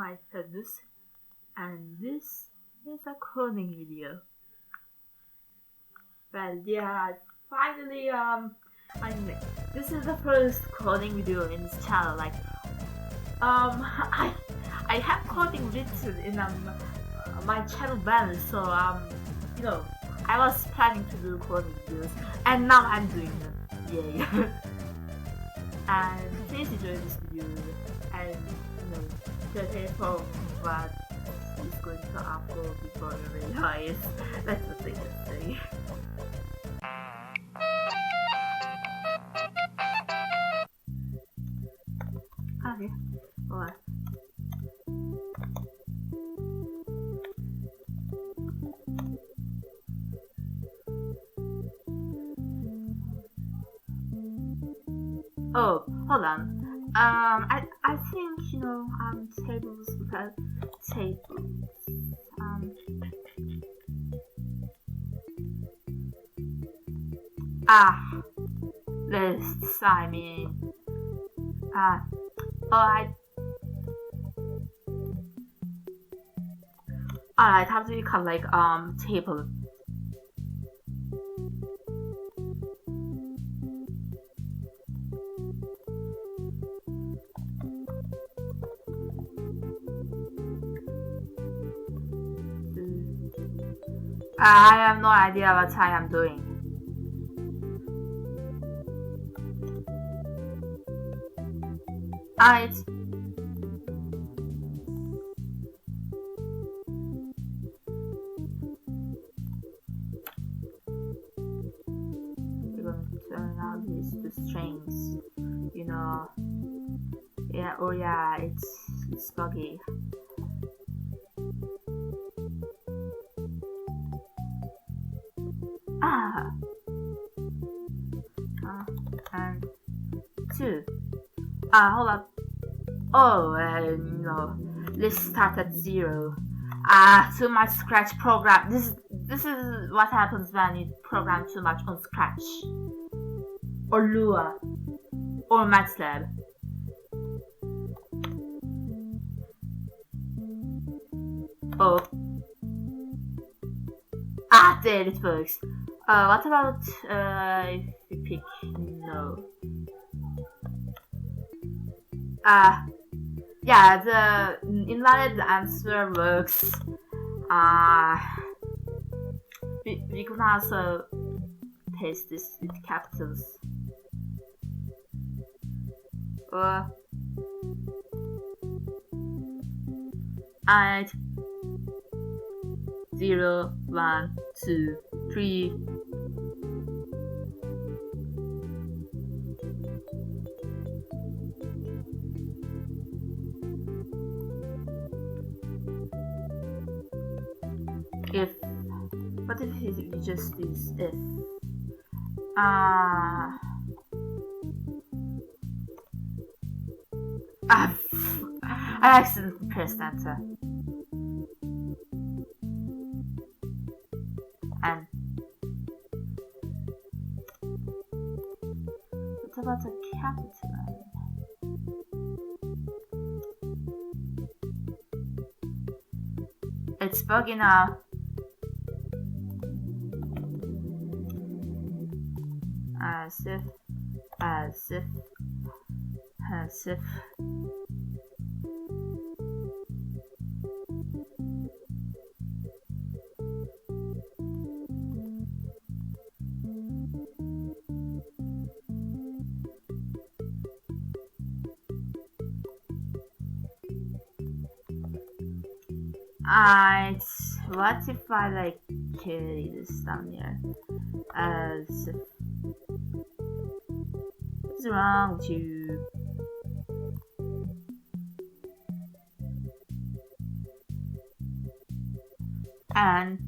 Hi Fedus, and this is a coding video. Well, yeah, finally, I mean, this is the first coding video in this channel. I have coding written in my channel banner, so you know, I was planning to do coding videos, and now I'm doing them. Yay! And please enjoy this video, and prepare for what is going to upload before you realize that's the biggest thing. Okay, alright. Oh, hold on. I think tables because tables. Lists. I mean, alright. Alright, how do you call table? I have no idea what I am doing. Alright. We're going to turn out these two strings. Yeah, oh yeah, it's buggy. And 2. Hold up. Oh, let's start at 0. Too much Scratch program. This is what happens when you program too much on Scratch or Lua or MATLAB. Oh. There it works. What about if we pick no? Yeah, the invalid answer works. We can also paste this with capitals. And 0, 1, 2, 3. What if we just use if? I accidentally pressed enter. And what about a capital? It's buggy now. As if. What if I carry this down here? As if. What's wrong with you? And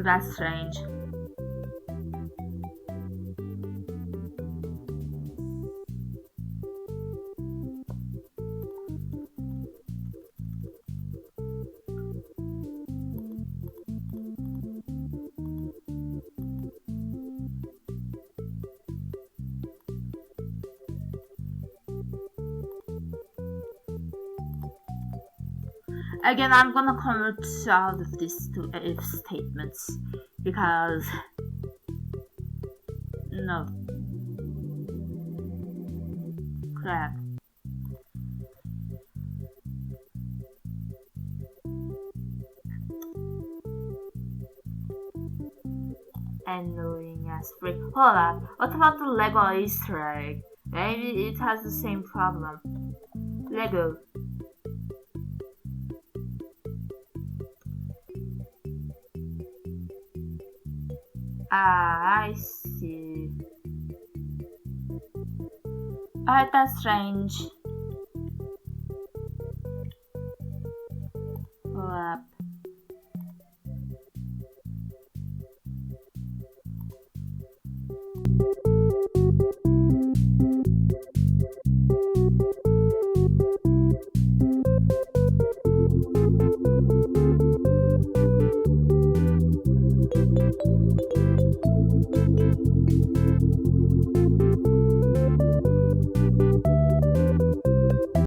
that's strange. Again, I'm gonna convert out of this to if statements because no crap. Annoying as freak. Hold up. What about the Lego Easter egg? Maybe it has the same problem. Lego. Ah, I see. Alright, that's strange. Hold up.